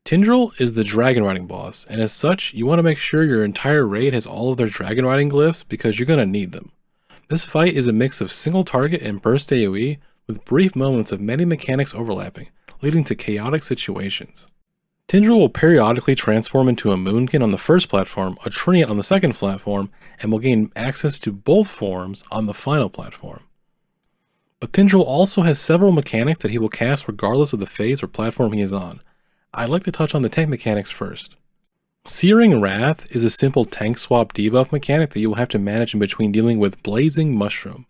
Tindral is the dragon riding boss, and as such, you want to make sure your entire raid has all of their dragon riding glyphs because you're going to need them. This fight is a mix of single target and burst AoE with brief moments of many mechanics overlapping, leading to chaotic situations. Tindral will periodically transform into a moonkin on the first platform, a treant on the second platform, and will gain access to both forms on the final platform. But Tindral also has several mechanics that he will cast regardless of the phase or platform he is on. I'd like to touch on the tank mechanics first. Searing Wrath is a simple tank swap debuff mechanic that you will have to manage in between dealing with Blazing Mushroom.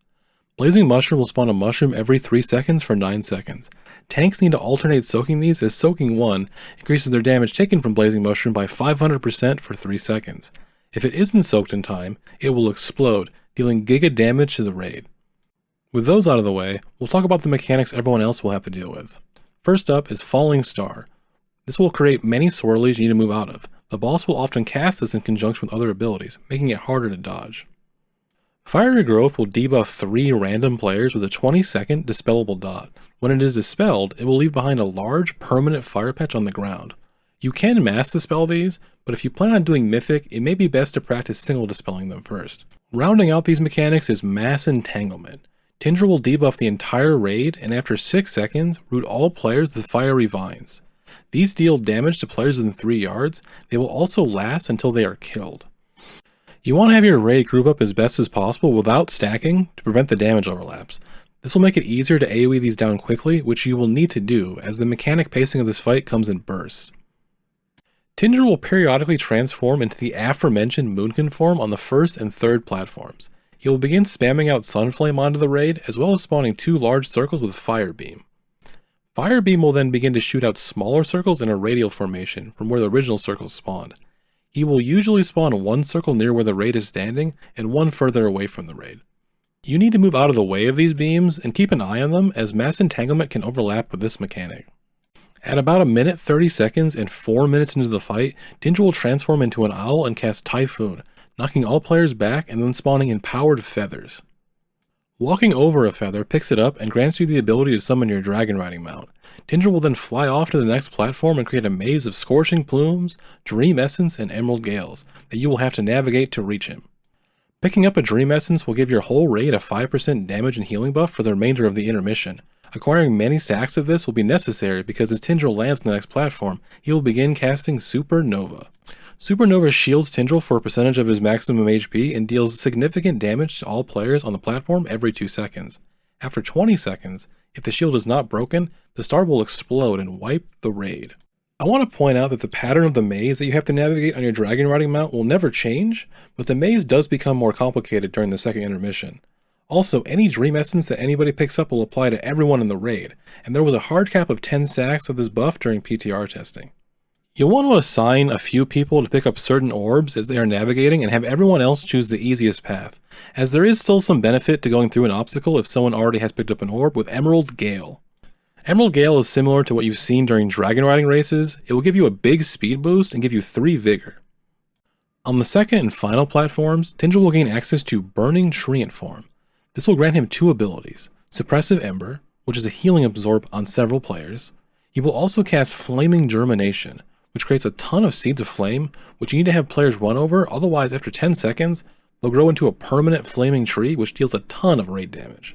Blazing Mushroom will spawn a mushroom every 3 seconds for 9 seconds. Tanks need to alternate soaking these, as soaking 1 increases their damage taken from Blazing Mushroom by 500% for 3 seconds. If it isn't soaked in time, it will explode, dealing giga damage to the raid. With those out of the way, we'll talk about the mechanics everyone else will have to deal with. First up is Falling Star. This will create many swirlies you need to move out of. The boss will often cast this in conjunction with other abilities, making it harder to dodge. Fiery Growth will debuff 3 random players with a 20-second dispellable dot. When it is dispelled, it will leave behind a large permanent fire patch on the ground. You can mass dispel these, but if you plan on doing Mythic, it may be best to practice single dispelling them first. Rounding out these mechanics is Mass Entanglement. Tindral will debuff the entire raid, and after 6 seconds, root all players with fiery vines. These deal damage to players within 3 yards. They will also last until they are killed. You want to have your raid group up as best as possible without stacking to prevent the damage overlaps. This will make it easier to AoE these down quickly, which you will need to do as the mechanic pacing of this fight comes in bursts. Tindral will periodically transform into the aforementioned Moonkin form on the first and third platforms. He will begin spamming out Sunflame onto the raid, as well as spawning 2 large circles with Fire Beam. Fire Beam will then begin to shoot out smaller circles in a radial formation from where the original circles spawned. He will usually spawn 1 circle near where the raid is standing and 1 further away from the raid. You need to move out of the way of these beams and keep an eye on them, as Mass Entanglement can overlap with this mechanic. At about 1 minute 30 seconds and 4 minutes into the fight, Tindral will transform into an owl and cast Typhoon, knocking all players back and then spawning empowered feathers. Walking over a feather picks it up and grants you the ability to summon your dragon riding mount. Tindral will then fly off to the next platform and create a maze of Scorching Plumes, Dream Essence, and Emerald Gales that you will have to navigate to reach him. Picking up a Dream Essence will give your whole raid a 5% damage and healing buff for the remainder of the intermission. Acquiring many stacks of this will be necessary because as Tindral lands on the next platform, he will begin casting Supernova. Supernova shields Tindral for a percentage of his maximum HP and deals significant damage to all players on the platform every 2 seconds. After 20 seconds, if the shield is not broken, the star will explode and wipe the raid. I want to point out that the pattern of the maze that you have to navigate on your dragon riding mount will never change, but the maze does become more complicated during the second intermission. Also, any Dream Essence that anybody picks up will apply to everyone in the raid, and there was a hard cap of 10 stacks of this buff during PTR testing. You'll want to assign a few people to pick up certain orbs as they are navigating and have everyone else choose the easiest path, as there is still some benefit to going through an obstacle if someone already has picked up an orb with Emerald Gale. Emerald Gale is similar to what you've seen during dragon riding races. It will give you a big speed boost and give you 3 vigor. On the second and final platforms, Tindral will gain access to Burning Treant form. This will grant him 2 abilities, Suppressive Ember, which is a healing absorb on several players. He will also cast Flaming Germination, which creates a ton of seeds of flame, which you need to have players run over, otherwise after 10 seconds, they'll grow into a permanent flaming tree which deals a ton of raid damage.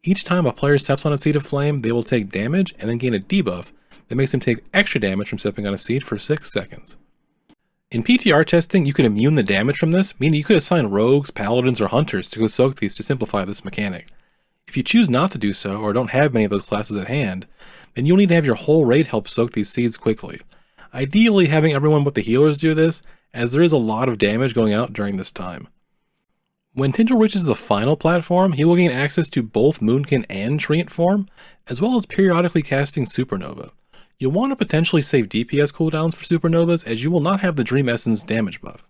Each time a player steps on a seed of flame, they will take damage and then gain a debuff that makes them take extra damage from stepping on a seed for 6 seconds. In PTR testing, you can immune the damage from this, meaning you could assign rogues, paladins, or hunters to go soak these to simplify this mechanic. If you choose not to do so, or don't have many of those classes at hand, then you'll need to have your whole raid help soak these seeds quickly. Ideally having everyone but the healers do this, as there is a lot of damage going out during this time. When Tindral reaches the final platform, he will gain access to both Moonkin and Treant form, as well as periodically casting Supernova. You'll want to potentially save DPS cooldowns for Supernovas, as you will not have the Dream Essence damage buff.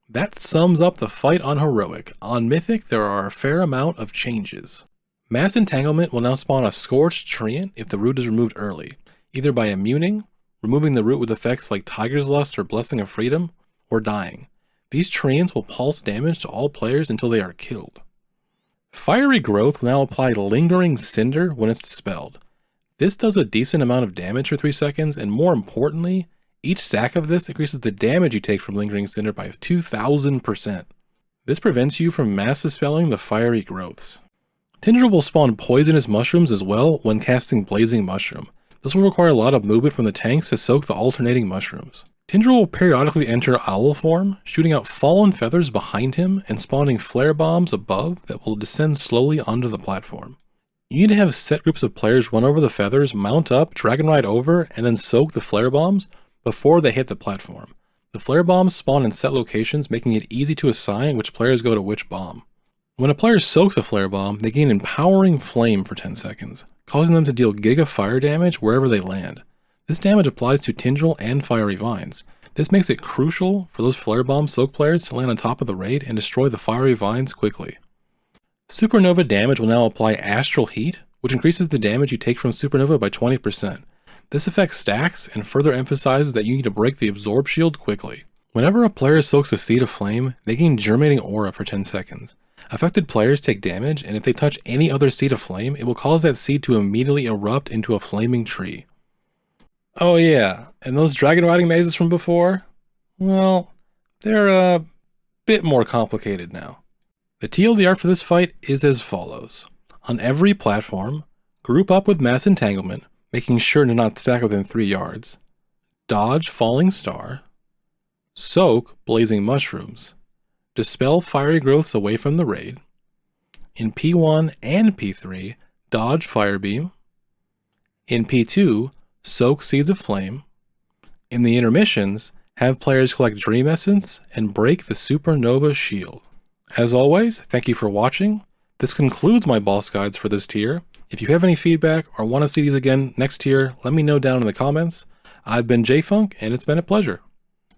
That sums up the fight on Heroic. On Mythic, there are a fair amount of changes. Mass Entanglement will now spawn a Scorched Treant if the root is removed early, either by immuning, removing the root with effects like Tiger's Lust or Blessing of Freedom, or dying. These Treants will pulse damage to all players until they are killed. Fiery Growth will now apply Lingering Cinder when it's dispelled. This does a decent amount of damage for 3 seconds, and more importantly, each stack of this increases the damage you take from Lingering Cinder by 2000%. This prevents you from mass dispelling the fiery growths. Tindral will spawn poisonous mushrooms as well when casting Blazing Mushroom. This will require a lot of movement from the tanks to soak the alternating mushrooms. Tindral will periodically enter owl form, shooting out fallen feathers behind him and spawning flare bombs above that will descend slowly onto the platform. You need to have set groups of players run over the feathers, mount up, dragon ride over, and then soak the flare bombs before they hit the platform. The flare bombs spawn in set locations, making it easy to assign which players go to which bomb. When a player soaks a flare bomb, they gain Empowering Flame for 10 seconds, causing them to deal Giga Fire damage wherever they land. This damage applies to Tindral and Fiery Vines. This makes it crucial for those flare bomb soak players to land on top of the raid and destroy the Fiery Vines quickly. Supernova damage will now apply Astral Heat, which increases the damage you take from Supernova by 20%. This effect stacks and further emphasizes that you need to break the Absorb Shield quickly. Whenever a player soaks a Seed of Flame, they gain Germinating Aura for 10 seconds. Affected players take damage, and if they touch any other Seed of Flame, it will cause that seed to immediately erupt into a flaming tree. Oh yeah, and those dragon riding mazes from before? Well, they're a bit more complicated now. The TLDR for this fight is as follows. On every platform, group up with Mass Entanglement, making sure to not stack within 3 yards. Dodge Falling Star. Soak Blazing Mushrooms. Dispel fiery growths away from the raid. In P1 and P3, dodge Firebeam. In P2, soak Seeds of Flame. In the intermissions, have players collect Dream Essence and break the Supernova Shield. As always, thank you for watching. This concludes my boss guides for this tier. If you have any feedback or want to see these again next tier, let me know down in the comments. I've been JFunk, and it's been a pleasure.